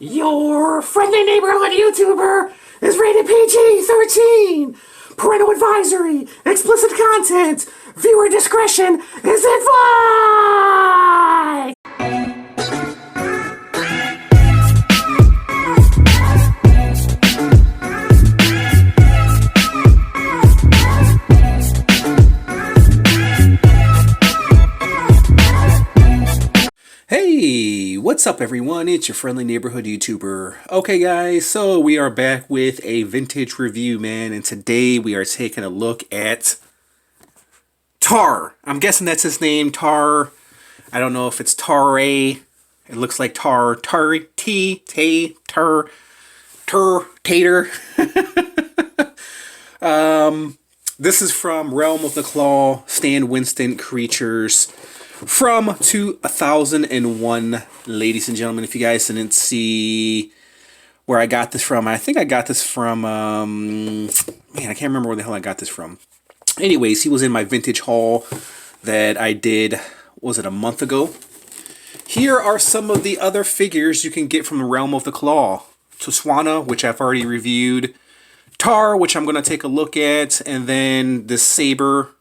Your friendly neighborhood YouTuber is rated PG-13. Parental advisory, explicit content, viewer discretion is advised. Hey, what's up everyone? It's your friendly neighborhood YouTuber. Okay guys, so we are back with a vintage review, man, and today we are taking a look at Tare. I'm guessing that's his name, Tare. I don't know if it's Tare. It looks like Tater. This is from Realm of the Claw, Stand Winston Creatures. From 2001, ladies and gentlemen. If you guys didn't see where I got this from, I think I got this from, man, I can't remember where the hell I got this from. Anyways, he was in my vintage haul that I did, was it a month ago? Here are some of the other figures you can get from the Realm of the Claw. Toswana, which I've already reviewed. Tare, which I'm going to take a look at. And then the Saber.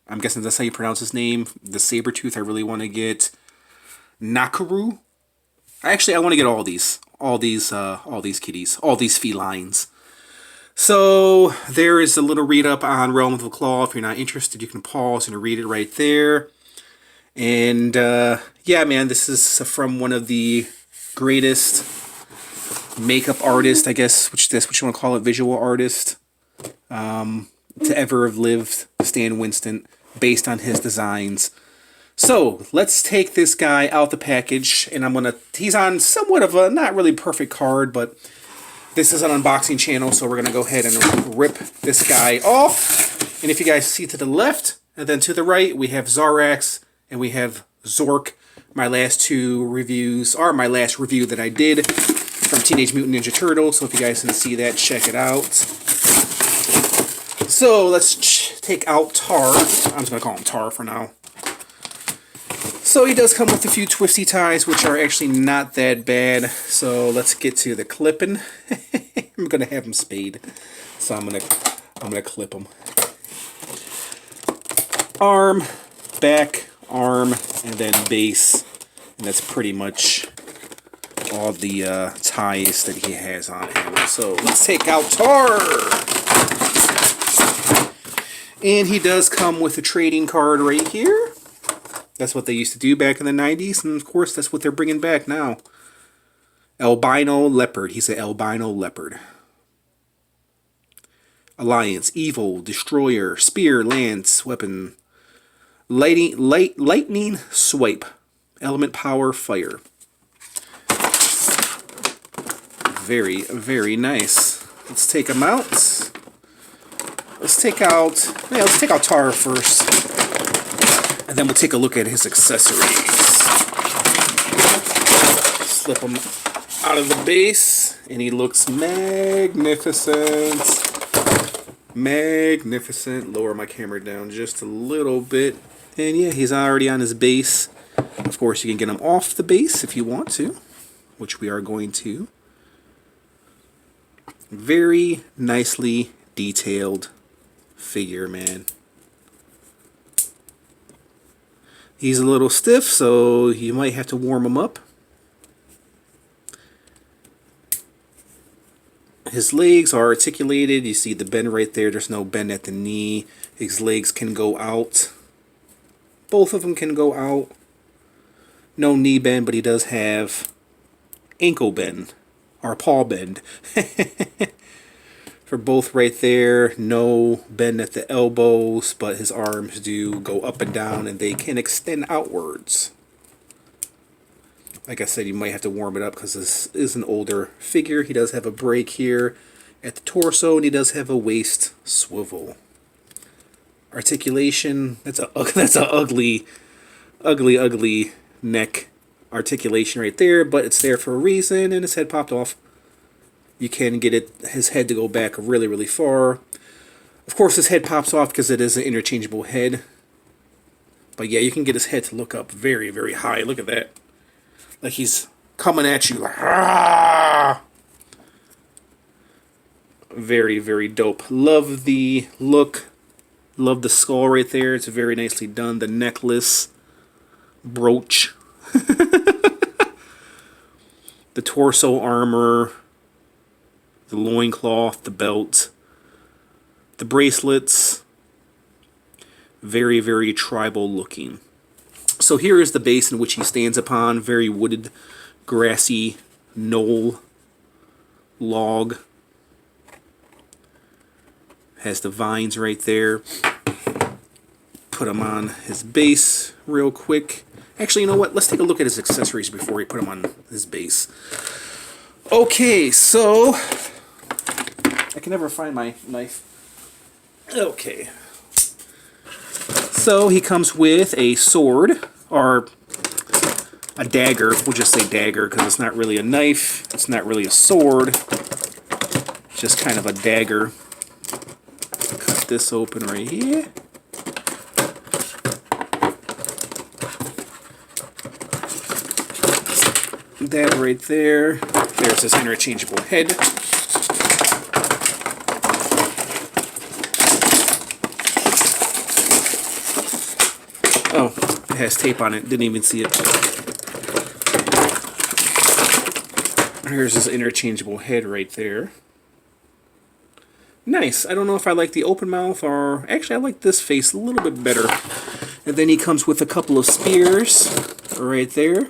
I'm guessing that's how you pronounce his name. The Sabertooth, I really want to get. Nakaru. Actually, I want to get all these kitties, all these felines. So there is a little read up on Realm of the Claw. If you're not interested, you can pause and read it right there. And yeah, man, this is from one of the greatest makeup artists, I guess, which that's what you want to call it, visual artist, to ever have lived, Stan Winston, based on his designs. So let's take this guy out the package, and he's on somewhat of a not really perfect card, but this is an unboxing channel, so we're gonna go ahead and rip this guy off. And if you guys see to the left and then to the right, we have Zarax and we have Zork. My last two reviews are my last review that I did from Teenage Mutant Ninja Turtles, so if you guys didn't see that, check it out. So let's take out Tare. I'm just going to call him Tare for now. So he does come with a few twisty ties, which are actually not that bad. So let's get to the clipping. I'm going to have him spayed. So I'm going to clip him. Arm, back, arm, and then base. And that's pretty much all the ties that he has on him. So let's take out Tare. And he does come with a trading card right here. That's what they used to do back in the 90s. And of course, that's what they're bringing back now. Albino Leopard. He's an albino leopard. Alliance, Evil, Destroyer, Spear, Lance, Weapon. Lightning Swipe. Element Power, Fire. Very, very nice. Let's take him out. Let's take out Tare first, and then we'll take a look at his accessories. Slip him out of the base, and he looks magnificent. Magnificent. Lower my camera down just a little bit, and yeah, he's already on his base. Of course, you can get him off the base if you want to, which we are going to. Very nicely detailed figure, man. He's a little stiff, so you might have to warm him up. His legs are articulated. You see the bend right there. There's no bend at the knee. His legs can go out. Both of them can go out. No knee bend, but he does have ankle bend. Or paw bend. For both right there, no bend at the elbows, but his arms do go up and down, and they can extend outwards. Like I said, you might have to warm it up because this is an older figure. He does have a break here at the torso, and he does have a waist swivel. Articulation, that's a ugly neck articulation right there, but it's there for a reason, and his head popped off. You can get his head to go back really, really far. Of course, his head pops off because it is an interchangeable head. But yeah, you can get his head to look up very, very high. Look at that. Like he's coming at you. Like, Very, very dope. Love the look. Love the skull right there. It's very nicely done. The necklace, brooch, the torso armor, the loincloth, the belt, the bracelets. Very, very tribal looking. So here is the base in which he stands upon. Very wooded, grassy knoll, log. Has the vines right there. Put him on his base real quick. Actually, you know what? Let's take a look at his accessories before we put him on his base. Okay, so I can never find my knife. Okay. So he comes with a sword, or a dagger. We'll just say dagger because it's not really a knife. It's not really a sword. Just kind of a dagger. Cut this open right here. That right there. There's his interchangeable head. Oh, it has tape on it. Didn't even see it. Here's his interchangeable head right there. Nice. I don't know if I like the open mouth or... Actually, I like this face a little bit better. And then he comes with a couple of spears right there.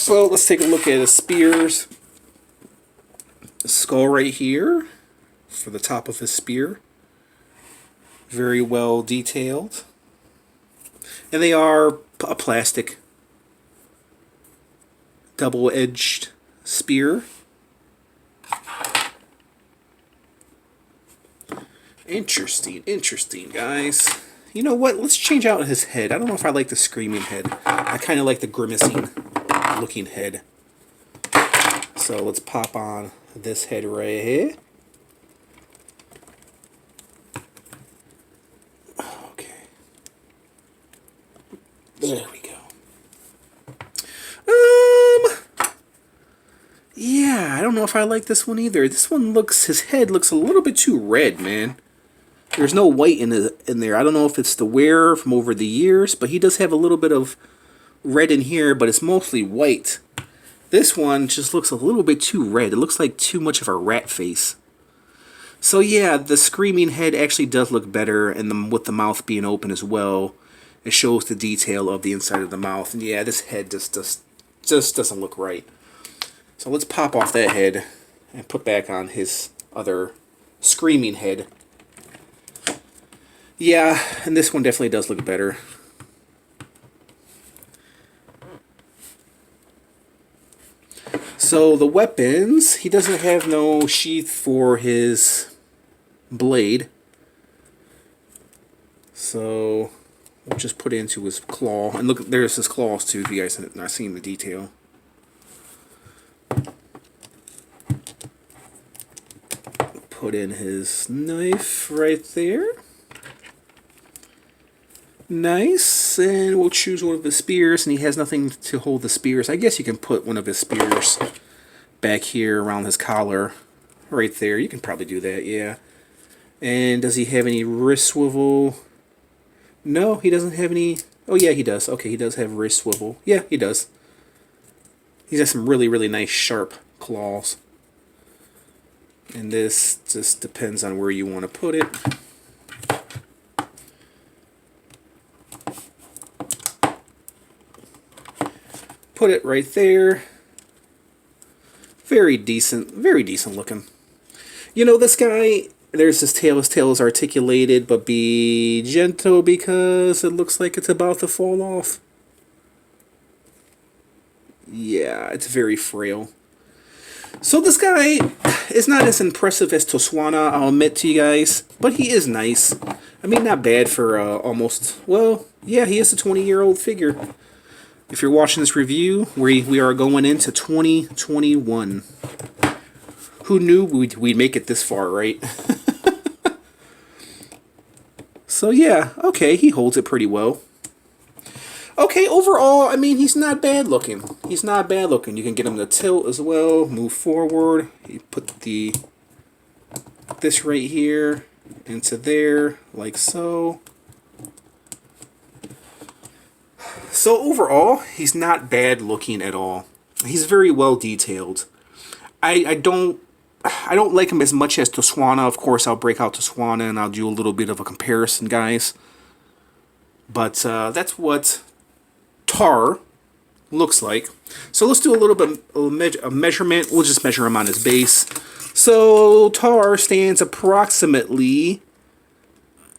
So let's take a look at his spears. The skull right here for the top of his spear. Very well detailed. And they are a plastic double-edged spear. Interesting, interesting, guys. You know what? Let's change out his head. I don't know if I like the screaming head. I kind of like the grimacing looking head. So let's pop on this head right here. Okay. There we go. Yeah, I don't know if I like this one either. This one looks, his head looks a little bit too red, man. There's no white in there. I don't know if it's the wear from over the years, but he does have a little bit of red in here, but it's mostly white. This one just looks a little bit too red. It looks like too much of a rat face. So yeah, the screaming head actually does look better, and with the mouth being open as well, it shows the detail of the inside of the mouth. And yeah, this head just doesn't look right. So let's pop off that head and put back on his other screaming head. Yeah, and this one definitely does look better. So the weapons, he doesn't have no sheath for his blade. So we'll just put it into his claw. And look, there's his claws too, if you guys have not seen the detail. Put in his knife right there. Nice, and we'll choose one of his spears, and he has nothing to hold the spears. I guess you can put one of his spears back here around his collar, right there. You can probably do that, yeah. And does he have any wrist swivel? No, he doesn't have any. Oh yeah, he does. Okay, he does have wrist swivel. Yeah, he does. He's got some really, really nice sharp claws. And this just depends on where you want to put it. Put it right there. Very decent looking. You know, this guy, there's his tail. His tail is articulated, but be gentle because it looks like it's about to fall off. Yeah, it's very frail. So this guy is not as impressive as Toswana, I'll admit to you guys, but he is nice. I mean, not bad for almost, well, yeah, he is a 20-year-old figure. If you're watching this review, we are going into 2021. Who knew we'd make it this far, right? So yeah, okay, he holds it pretty well. Okay, overall, I mean, he's not bad looking. He's not bad looking. You can get him to tilt as well, move forward. You put this right here into there, like so. So overall, he's not bad looking at all. He's very well detailed. I don't like him as much as Toswana. Of course, I'll break out Toswana and I'll do a little bit of a comparison, guys. But that's what Tare looks like. So let's do a little bit of measurement. We'll just measure him on his base. So Tare stands approximately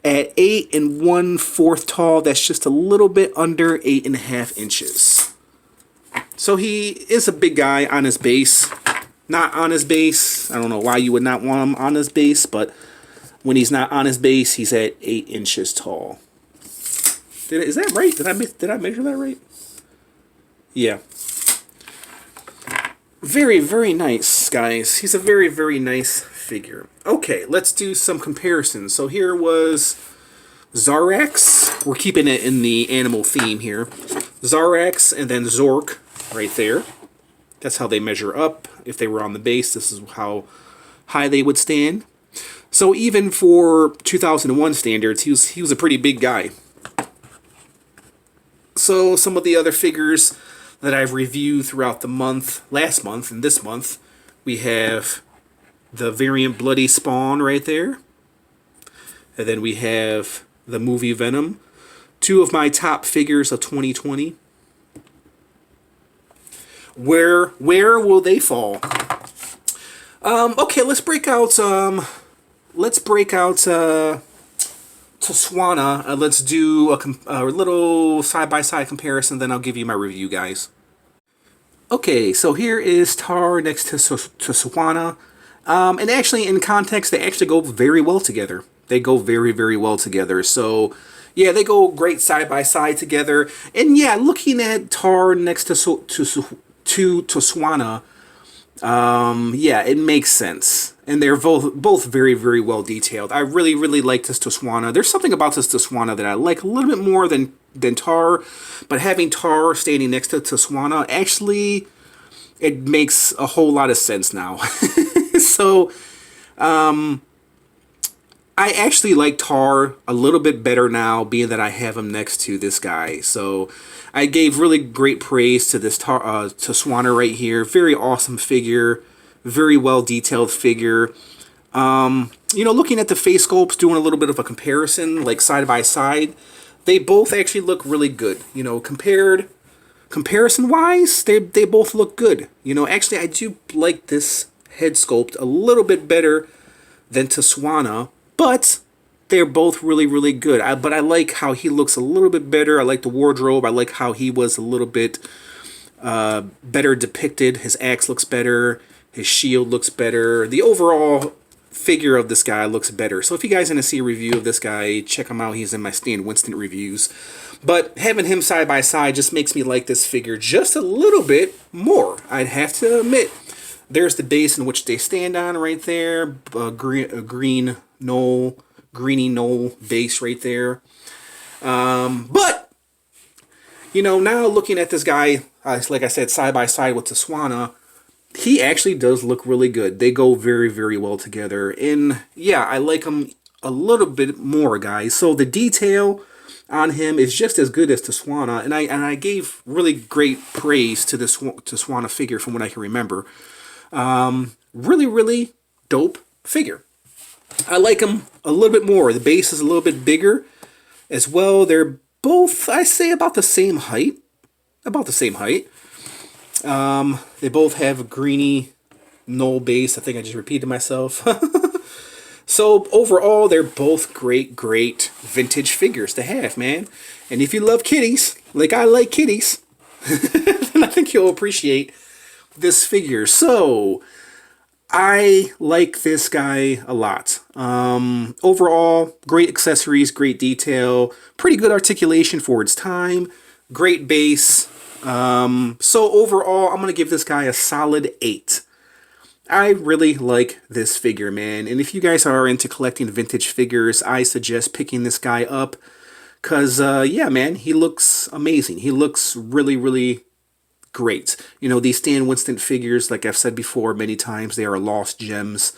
at 8 1/4 tall. That's just a little bit under 8.5 inches. So he is a big guy on his base. Not on his base. I don't know why you would not want him on his base, but when he's not on his base, he's at 8 inches tall. Is that right? Did I measure that right? Yeah. Very, very nice, guys. He's a very, very nice figure. Okay, let's do some comparisons. So here was Zarax. We're keeping it in the animal theme here. Zarax and then Zork right there. That's how they measure up. If they were on the base, this is how high they would stand. So even for 2001 standards, he was a pretty big guy. So some of the other figures that I've reviewed throughout the month, last month and this month, we have the variant Bloody Spawn right there. And then we have the movie Venom. Two of my top figures of 2020. Where will they fall? Okay, let's break out Toswana. Let's do a little side-by-side comparison, then I'll give you my review, guys. Okay, so here is Tare next to Toswana. And actually, in context, they actually go very well together. They go very, very well together. So, yeah, they go great side-by-side together. And yeah, looking at Tare next to Toswana, yeah, it makes sense. And they're both very, very well detailed. I really, really like this Toswana. There's something about this Toswana that I like a little bit more than Tare. But having Tare standing next to Toswana, actually, it makes a whole lot of sense now. So, I actually like Tare a little bit better now, being that I have him next to this guy. So, I gave really great praise to this Toswana right here. Very awesome figure. Very well detailed figure. You know, looking at the face sculpts, doing a little bit of a comparison, like side by side, they both actually look really good. You know, comparison wise, they both look good. You know, actually, I do like this head sculpt a little bit better than Toswana, but they're both really, really good. But I like how he looks a little bit better. I like the wardrobe. I like how he was a little bit better depicted. His axe looks better. His shield looks better. The overall figure of this guy looks better. So if you guys want to see a review of this guy, check him out. He's in my Stan Winston reviews. But having him side by side just makes me like this figure just a little bit more, I'd have to admit. There's the base in which they stand on right there. A greeny knoll base right there. But, you know, now looking at this guy, like I said, side by side with Toswana, he actually does look really good. They go very, very well together. And yeah, I like him a little bit more, guys. So the detail on him is just as good as Toswana. And I gave really great praise to this Toswana figure from what I can remember. Really, really dope figure. I like him a little bit more. The base is a little bit bigger as well. They're both, I say, about the same height. About the same height. They both have a greeny knoll base. I think I just repeated myself. So overall, they're both great vintage figures to have, man. And if you love kitties, like I like kitties, then I think you'll appreciate this figure. So I like this guy a lot. Overall, great accessories, great detail, pretty good articulation for its time, great base. So overall, I'm going to give this guy a solid 8. I really like this figure, man. And if you guys are into collecting vintage figures, I suggest picking this guy up. Because, yeah, man, he looks amazing. He looks really, really great. You know, these Stan Winston figures, like I've said before many times, they are lost gems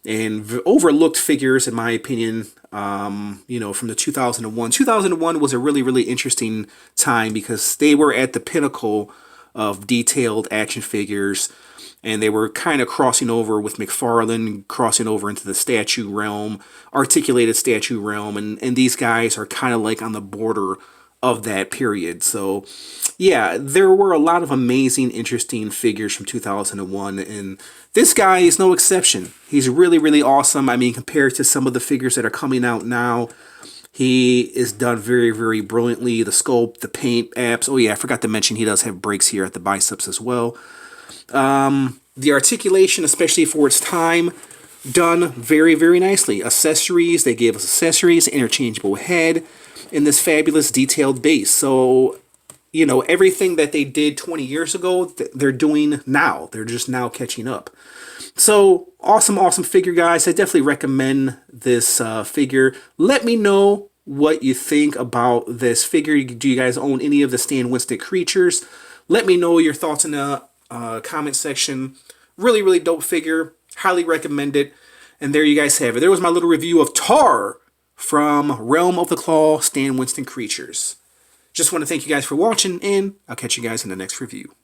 and overlooked figures, in my opinion. You know, from the 2001. 2001 was a really, really interesting time because they were at the pinnacle of detailed action figures, and they were kind of crossing over with McFarlane, crossing over into the statue realm, articulated statue realm, and these guys are kind of like on the border of that period. So, yeah, there were a lot of amazing, interesting figures from 2001, and this guy is no exception. He's really, really awesome. I mean, compared to some of the figures that are coming out now, he is done very, very brilliantly. The sculpt, the paint apps. Oh, yeah, I forgot to mention he does have breaks here at the biceps as well. The articulation, especially for its time, done very, very nicely. Accessories, they gave us accessories, interchangeable head, and this fabulous detailed base. So, you know, everything that they did 20 years ago, they're doing now. They're just now catching up. So, awesome, awesome figure, guys. I definitely recommend this figure. Let me know what you think about this figure. Do you guys own any of the Stan Winston creatures? Let me know your thoughts in the comment section. Really, really dope figure. Highly recommend it. And there you guys have it. There was my little review of Tare from Realm of the Claw Stan Winston Creatures. Just want to thank you guys for watching, and I'll catch you guys in the next review.